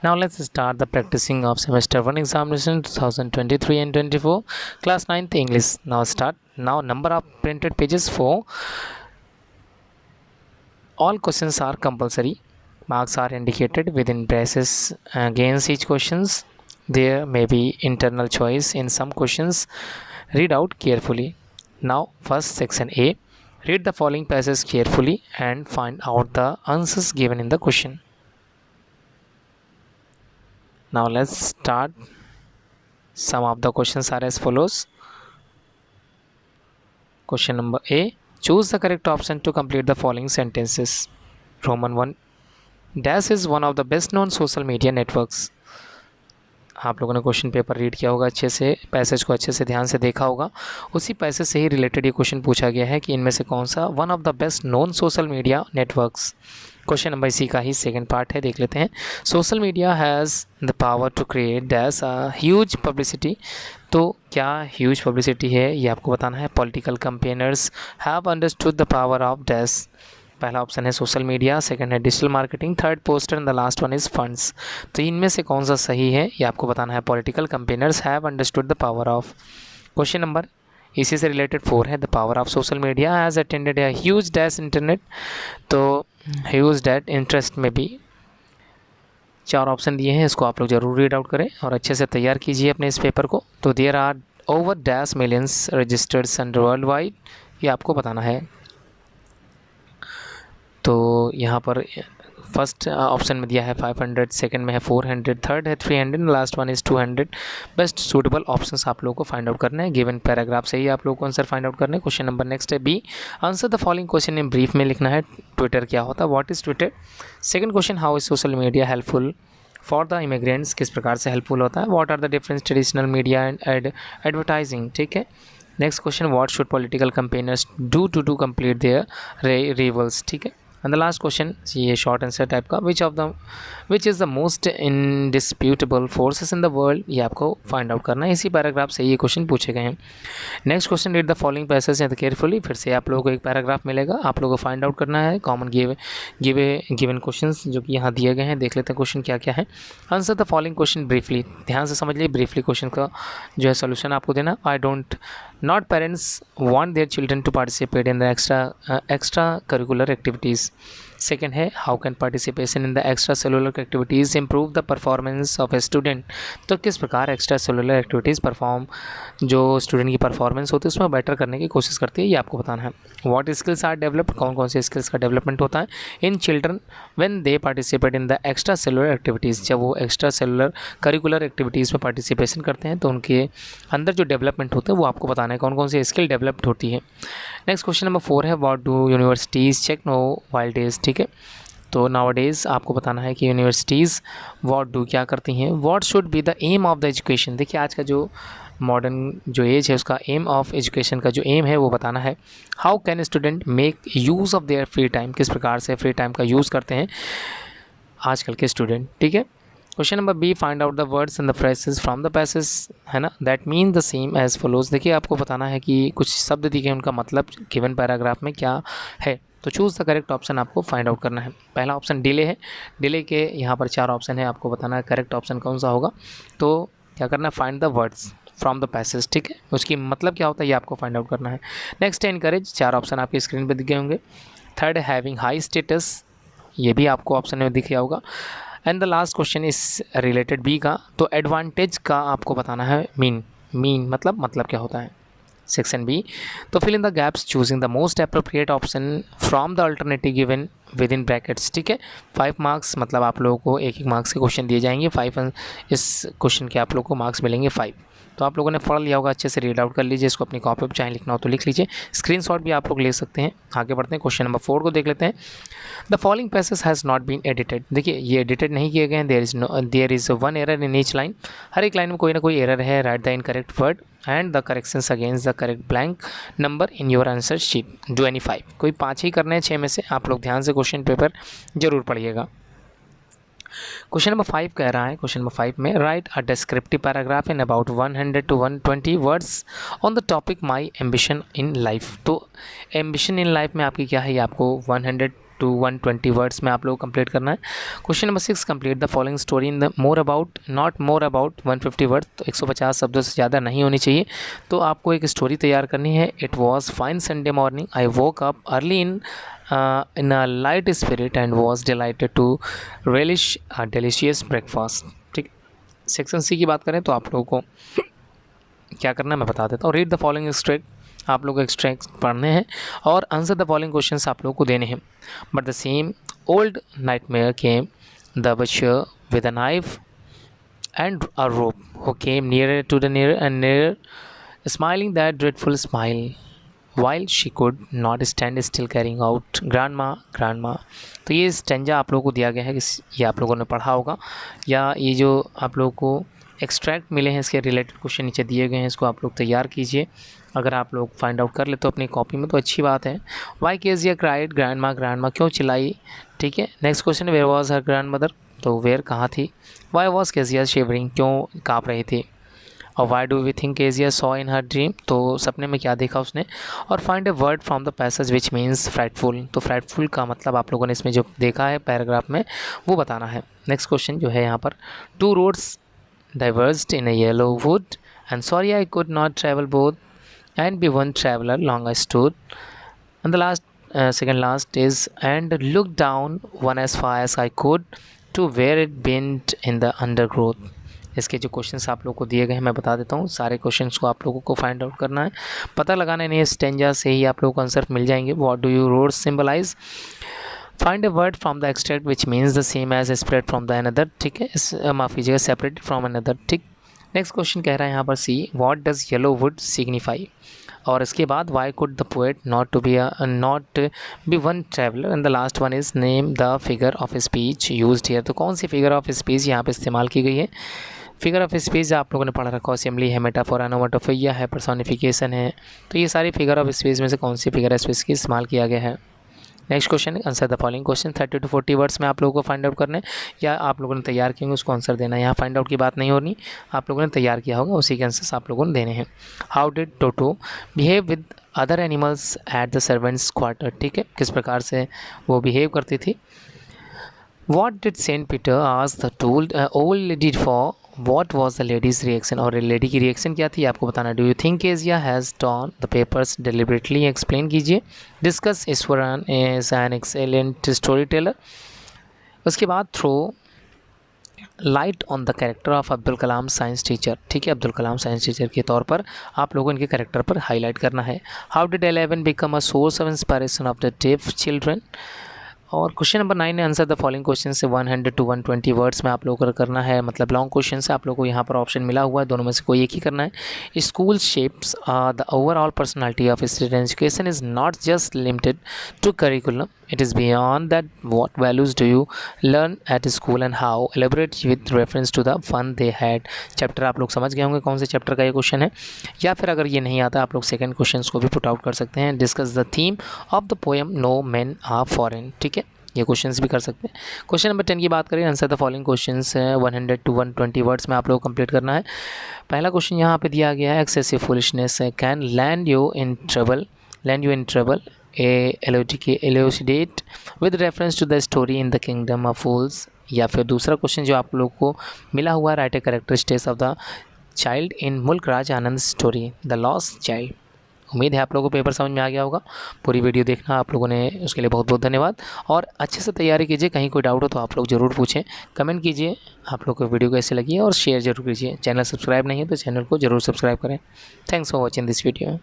Now let's start the practicing of semester 1 examination 2023 and 24 class 9th English. Now start. Now number of printed pages for all questions are compulsory. Marks are indicated within braces against each questions. There may be internal choice in some questions. Read out carefully. Now first section A. Read the following passages carefully and find out the answers given in the question. Now let's start. Some of the questions are as follows. Question number A. Choose the correct option to complete the following sentences. Roman 1. Dash is one of the best known social media networks. आप लोगों ने question paper read किया होगा, अच्छे से passage को अच्छे से ध्यान से देखा होगा. उसी पैसेज से ही रिलेटेड ये क्वेश्चन पूछा गया है कि इनमें से कौन सा one of the best known social media networks. Question number इसी का ही सेकंड पार्ट है, देख लेते हैं. Social media has the power to create dash a huge publicity. तो क्या ह्यूज पब्लिसिटी है ये आपको बताना है. Political campaigners have understood the power of dash. पहला ऑप्शन है सोशल मीडिया, सेकंड है digital marketing, third poster and the last one is funds. तो इनमें से कौन सा सही है ये आपको बताना है. Political campaigners have understood the power of. Question number इसी से रिलेटेड 4 है. The power of social media has attended a huge dash internet. तो ह्यूज डैट इंटरेस्ट में भी 4 ऑप्शन दिए हैं, इसको आप लोग ज़रूर रीड आउट करें और अच्छे से तैयार कीजिए अपने इस पेपर को. तो there are over dash millions registered center world wide, ये आपको बताना है. तो यहाँ पर फर्स्ट ऑप्शन में दिया है 500, सेकंड में है 400, थर्ड है 300, last one is 200. Best suitable options आप लोगों को फाइंड आउट करना है. गिवन पैराग्राफ से ही आप लोगों को आंसर फाइंड आउट करना है. क्वेश्चन नंबर नेक्स्ट है B. Answer the following question in brief में लिखना है. ट्विटर क्या होता है, what is Twitter. Second question, how is social media helpful for the immigrants, किस प्रकार से हेल्पफुल होता है. What are the difference traditional media and advertising. ठीक है. Next question, what should political campaigners do complete their rivals. ठीक है. And the last question, ये शॉर्ट आंसर टाइप का, which is the most indisputable forces in the world, ये आपको find out करना है. इसी पैराग्राफ से ये क्वेश्चन पूछे गए हैं. Next question, read the following passage carefully. फिर से आप लोगों को एक पैराग्राफ मिलेगा, आप लोगों को फाइंड आउट करना है कॉमन गिवन क्वेश्चंस जो कि यहाँ दिए गए हैं. देख लेते हैं क्वेश्चन क्या क्या है. Answer the following question briefly. ध्यान से समझ लीजिए, ब्रीफली क्वेश्चन का जो है सोल्यूशन आपको देना. I don't not parents want their children to participate in the extra curricular activities. Second है, how can participation in the extra cellular activities improve the performance of a student. तो किस प्रकार extra cellular activities जो student की performance होती है उसमें better करने की कोशिश करती है, ये आपको बताना है. व्हाट स्किल्स आर डेवलप्ड, कौन कौन से स्किल्स का डेवलपमेंट होता है in children when they participate in the extra cellular activities. जब वो एक्स्ट्रा सेलुलर करिकुलर एक्टिविटीज़ में पार्टिसिपेशन करते हैं तो उनके अंदर जो डेवलपमेंट होते हैं वो आपको बताना है, कौन कौन सी स्किल डेवलप्ड होती है. नेक्स्ट क्वेश्चन नंबर 4 है, what do universities check no wild days. ठीक है. तो नाउअडेज आपको बताना है कि यूनिवर्सिटीज़ व्हाट डू क्या करती हैं. What should be the aim of the education. देखिए आज का जो मॉडर्न जो एज है उसका एम ऑफ एजुकेशन का जो एम है वो बताना है. How can student make use of their free time, किस प्रकार से फ्री टाइम का यूज़ करते हैं आजकल के स्टूडेंट. ठीक है. Question number B, find out the words and the phrases from the passage, है ना, that mean the same as follows. देखिए आपको बताना है कि कुछ शब्द दिए गए उनका मतलब गिवन पैराग्राफ में क्या है. तो चूज़ द करेक्ट ऑप्शन आपको फाइंड आउट करना है. पहला ऑप्शन डिले है. डिले के यहाँ पर 4 ऑप्शन है, आपको बताना है करेक्ट ऑप्शन कौन सा होगा. तो क्या करना है, find the words from the passage. ठीक है. उसकी मतलब क्या होता है ये आपको फाइंड आउट करना है. नेक्स्ट है इनकरेज. 4 ऑप्शन आपकी स्क्रीन पर दिख गए होंगे. थर्ड है हैविंग हाई स्टेटस, ये भी आपको ऑप्शन में दिख गया होगा. एंड द लास्ट क्वेश्चन इस रिलेटेड बी का, तो एडवांटेज का आपको बताना है मीन मतलब क्या होता है. सेक्शन बी, तो fill in the gaps choosing the most appropriate option from the alternative given within brackets. ठीक है. 5 मार्क्स, मतलब आप लोगों को एक मार्क्स के क्वेश्चन दिए जाएंगे. 5 इस क्वेश्चन के आप लोगों को मार्क्स मिलेंगे 5. तो आप लोगों ने पढ़ लिया होगा, अच्छे से रीड आउट कर लीजिए इसको अपनी कॉपी पर, चाहे लिखना हो तो लिख लीजिए. स्क्रीनशॉट भी आप लोग ले सकते हैं. आगे बढ़ते हैं, क्वेश्चन नंबर 4 को देख लेते हैं. The following passage has not been edited. देखिए ये एडिटेड नहीं किए गए हैं. There is one error in each line. हर एक लाइन में कोई ना कोई एरर है. Write the incorrect word and the corrections against the correct blank number in your answer sheet. Do any 5, कोई 5 ही करने हैं 6 में से. आप लोग ध्यान से क्वेश्चन पेपर जरूर पढ़िएगा. क्वेश्चन नंबर 5 कह रहा है, क्वेश्चन नंबर 5 में right a descriptive paragraph in about 100 to 120 words on the topic my ambition in life. तो एम्बिशन इन लाइफ में आपकी क्या है, ये आपको 100 to 120 वर्ड्स में आप लोग कंप्लीट करना है। Question number 6, complete the following story in the more about, not more about 150 words, तो 150 शब्दों से ज़्यादा नहीं होनी चाहिए। तो आपको एक स्टोरी तैयार करनी है। It was fine Sunday morning, I woke up early in a light spirit and was delighted to relish a delicious breakfast। ठीक, सेक्शन सी की बात करें तो आप लोगों को क्या करना है मैं बता देता हूँ। रीड द फॉलोइंग एक्सट्रैक्ट, आप लोग को एक्सट्रैक्ट पढ़ने हैं और आंसर द फॉलोइंग क्वेश्चंस आप लोगों को देने हैं। But the same old nightmare came the butcher with a knife and a rope, who came nearer to the nearer and nearer, smiling that dreadful smile, while she could not stand still, carrying out grandma grandma। तो ये stanza आप लोगों को दिया गया है, ये आप लोगों ने पढ़ा होगा, या ये जो आप लोगों को एक्सट्रैक्ट मिले हैं इसके रिलेटेड क्वेश्चन नीचे दिए गए हैं, इसको आप लोग तैयार कीजिए। अगर आप लोग फाइंड आउट कर ले तो अपनी कॉपी में तो अच्छी बात है। Why Kezia cried grandma, grandma क्यों चिल्लाई। ठीक है, next question, where was her grandmother, तो वेयर कहाँ थी। वाई वॉज केजिया शेवरिंग, क्यों काँप रही थी। और why do we think Kezia saw in her dream, तो सपने में क्या देखा उसने। और find a word from the passage which means frightful, तो फ्राइटफुल का मतलब आप लोगों ने इसमें जो देखा है पैराग्राफ में वो बताना है। नेक्स्ट क्वेश्चन जो है यहाँ पर, two roads diverged in a yellow wood, and sorry I could not travel both, and be one traveler long I stood, and the last second last is, and looked down one as far as I could to where it bent in the undergrowth। इसके जो questions आप लोगों को दिए गए हैं मैं बता देता हूँ। सारे क्वेश्चंस को आप लोगों को फाइंड आउट करना है, पता लगाना नहीं है, स्टेंजा से ही आप लोगों को आंसर मिल जाएंगे। What do you roads symbolize, find a word from the extract which means the same as spread from the another. ठीक है, माफ़ कीजिएगा, सेपरेटेड फ्रॉम अनदर। ठीक, नेक्स्ट क्वेश्चन कह रहा है यहाँ पर C, what does yellow wood signify. और इसके बाद why could the poet not be one traveller, and the last one is name the figure of speech used here. तो कौन सी फिगर ऑफ स्पीच यहाँ पे इस्तेमाल की गई है। फिगर ऑफ स्पीच आप लोगों ने पढ़ा रखा, असेंबली है, मेटाफोर, एनोमेटोफिया है, पर्सोनिफिकेशन है। तो ये सारी फिगर ऑफ स्पीच में से कौन सी फिगर ऑफ स्पीच की इस्तेमाल किया गया है। Next question, answer the following question, 30 to 40 words में आप लोगों को फाइंड आउट करने, या आप लोगों ने तैयार किए होंगे उसको आंसर देना है। यहाँ फाइंड आउट की बात नहीं होनी, आप लोगों ने तैयार किया होगा उसी के आंसर्स आप लोगों ने देने हैं। How did Toto behave with other animals at the servants quarter. ठीक है, किस प्रकार से वो बिहेव करती थी। What did saint Peter ask the told old lady for, what was the lady's reaction, और लेडी की रिएक्शन क्या थी आपको बताना। Do you think Kezia has torn the papers deliberately, explain कीजिए। Discuss Ishwaran is an excellent story teller. उसके बाद throw light on the character of Abdul Kalam science teacher. ठीक है, अब्दुल कलाम साइंस टीचर के तौर पर आप लोगों को इनके कैरेक्टर पर हाईलाइट करना है। How did 11 become a source of inspiration of the deaf children. और क्वेश्चन नंबर 9 है, आंसर द फॉलोइंग क्वेश्चन से 100 to 120 वर्ड्स में आप लोगों को करना है, मतलब लॉन्ग क्वेश्चन से आप लोगों को यहाँ पर ऑप्शन मिला हुआ है, दोनों में से कोई एक ही करना है। School shapes the overall personality of student, education is not just limited to curriculum, it is beyond that, what values do you learn at school and how, elaborate with reference to the fun they had. Chapter आप लोग समझ गए होंगे कौन से chapter का ये question है, या फिर अगर ये नहीं आता आप लोग सेकंड क्वेश्चन को भी पुट आउट कर सकते हैं। Discuss the theme of the poem no man are foreign. ठीक है, ये क्वेश्चंस भी कर सकते हैं। क्वेश्चन नंबर 10 की बात करें, answer the following questions 100 to 120 words में आप लोग कंप्लीट करना है। पहला क्वेश्चन यहाँ पे दिया गया है, excessive foolishness can land you in trouble elucidate with reference to the story in the kingdom of fools. या फिर दूसरा क्वेश्चन जो आप लोग को मिला हुआ है, right A characteristics of the child in मुल्क Raj Anand story the lost child. उम्मीद है आप लोगों को पेपर समझ में आ गया होगा। पूरी वीडियो देखना आप लोगों ने, उसके लिए बहुत बहुत धन्यवाद। और अच्छे से तैयारी कीजिए, कहीं कोई डाउट हो तो आप लोग ज़रूर पूछें, कमेंट कीजिए आप लोग को वीडियो कैसे लगी है, और शेयर जरूर कीजिए। चैनल सब्सक्राइब नहीं है तो चैनल को ज़रूर सब्सक्राइब करें। Thanks for watching this video.